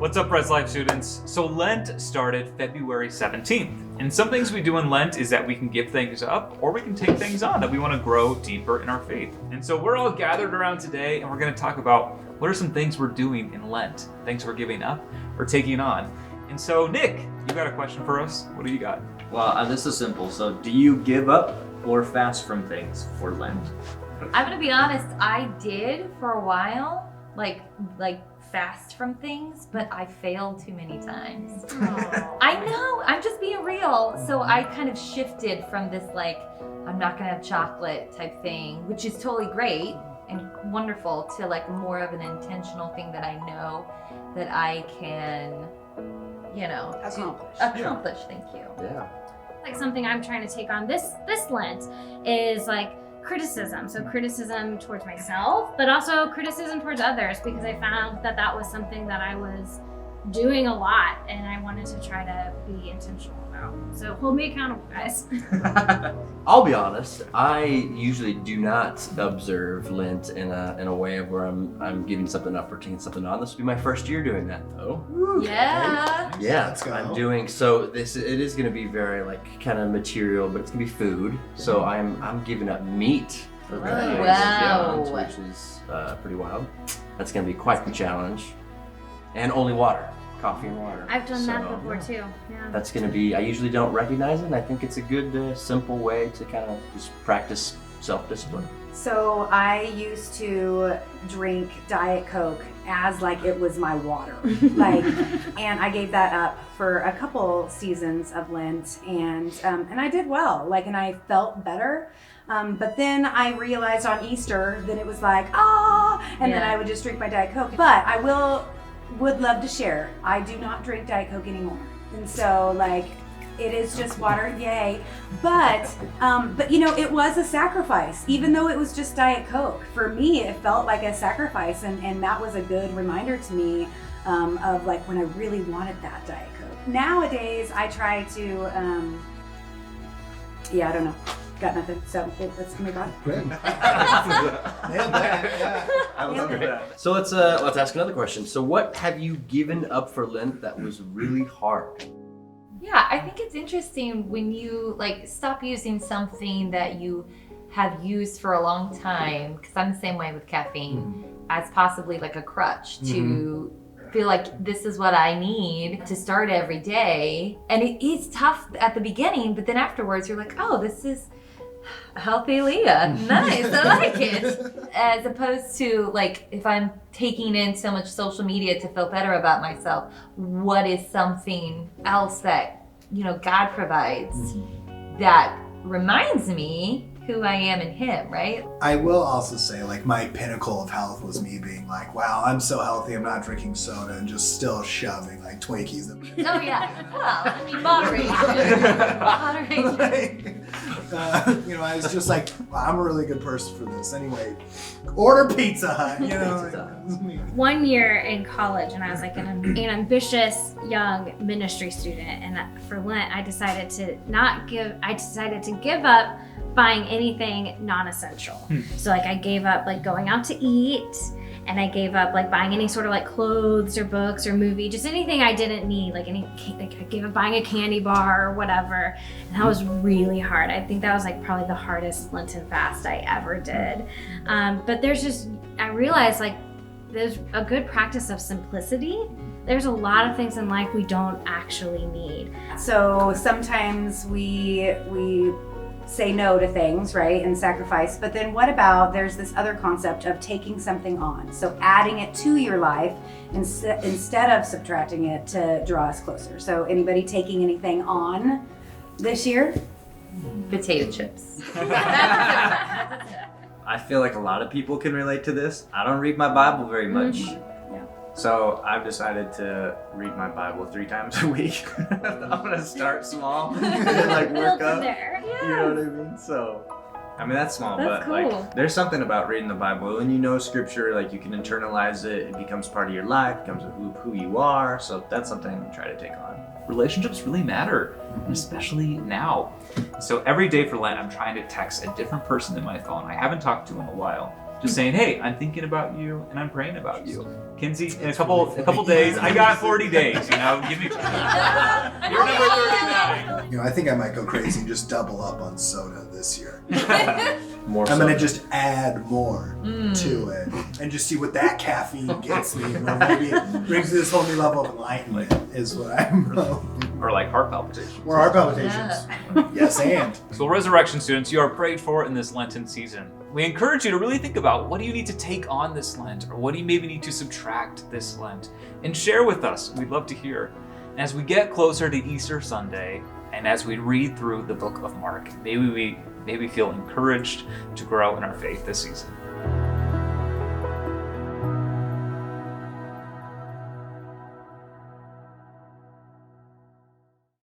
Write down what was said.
What's up, Rezlife Students? So Lent started February 17th. And some things we do in Lent is that we can give things up or we can take things on that we want to grow deeper in our faith. And so we're all gathered around today and we're going to talk about what are some things we're doing in Lent, things we're giving up or taking on. And so Nick, you got a question for us? What do you got? Well, this is simple. So do you give up or fast from things for Lent? I'm gonna be honest, I did for a while, like fast from things, but I failed too many times. I know, I'm just being real. So I kind of shifted from this I'm not gonna have chocolate type thing, which is totally great and wonderful, to more of an intentional thing that I know that I can, accomplish. Thank you. Yeah. Like something I'm trying to take on this Lent is criticism. So criticism towards myself, but also criticism towards others, because I found that was something that I was doing a lot and I wanted to try to be intentional about. So hold me accountable, guys. I'll be honest, I usually do not observe Lent in a way of where I'm giving something up or taking something on. This will be my first year doing that though. Yeah. Yeah, Let's go. I'm doing so. It is going to be very kind of material, but it's going to be food. So I'm giving up meat for Oh, Valentine's wow. Day, which is pretty wild. That's going to be quite the challenge. And only water, coffee and water. I've done that So, before too. Yeah. That's going to be. I usually don't recognize it. And I think it's a good, simple way to kind of just practice self-discipline. So I used to drink Diet Coke as it was my water. And I gave that up for a couple seasons of Lent, and I did well, and I felt better. But then I realized on Easter that it was and then I would just drink my Diet Coke. But I would love to share, I do not drink Diet Coke anymore. And so it is just water, yay. But it was a sacrifice, even though it was just Diet Coke. For me, it felt like a sacrifice, and that was a good reminder to me of when I really wanted that Diet Coke. Nowadays, I try to, I don't know, got nothing, so let's move on. Great. Nailed that. Yeah. I love that. So let's ask another question. So what have you given up for Lent that was really hard? Yeah, I think it's interesting when you stop using something that you have used for a long time, because I'm the same way with caffeine, as possibly a crutch to feel like this is what I need to start every day. And it is tough at the beginning, but then afterwards you're like, oh, this is healthy Leah. Nice, I like it. As opposed to if I'm taking in so much social media to feel better about myself, what is something else that God provides that reminds me who I am in Him, right? I will also say, my pinnacle of health was me being wow, I'm so healthy, I'm not drinking soda, and just still shoving Twinkies in me. Oh yeah. Well, I mean, moderation. Moderation. I was just I'm a really good person for this. Anyway, order Pizza Hut, One year in college, and I was an ambitious young ministry student, and for Lent I decided to give up buying anything non-essential. So I gave up going out to eat, and I gave up buying any sort of clothes or books or movie, just anything I didn't need, I gave up buying a candy bar or whatever. And that was really hard. I think that was probably the hardest Lenten fast I ever did. But I realized there's a good practice of simplicity. There's a lot of things in life we don't actually need. So sometimes we say no to things, right, and sacrifice. But then what about, there's this other concept of taking something on. So adding it to your life instead of subtracting it to draw us closer. So anybody taking anything on this year? Potato chips. I feel like a lot of people can relate to this. I don't read my Bible very much. So I've decided to read my Bible 3 times a week. I'm gonna start small and then work up. There. You know what I mean? So, that's small, That's but cool. there's something about reading the Bible. When you know Scripture, you can internalize it. It becomes part of your life. Becomes who you are. So that's something I'm trying to take on. Relationships really matter, especially now. So every day for Lent, I'm trying to text a different person in my phone I haven't talked to in a while. just saying, hey, I'm thinking about you and I'm praying about you. Kinsey, in a couple days, I got 40 days, you know, give me. You're number 39. You know, I think I might go crazy and just double up on soda this year. More I'm gonna soda. just add more to it and just see what that caffeine gets me. You know, maybe it brings me this whole new level of enlightenment is what I'm Or like heart palpitations. or heart palpitations. Yes, and So Resurrection students, you are prayed for in this Lenten season. We encourage you to really think about what do you need to take on this Lent, or what do you maybe need to subtract this Lent, and share with us. We'd love to hear. As we get closer to Easter Sunday, and as we read through the book of Mark, maybe we feel encouraged to grow in our faith this season.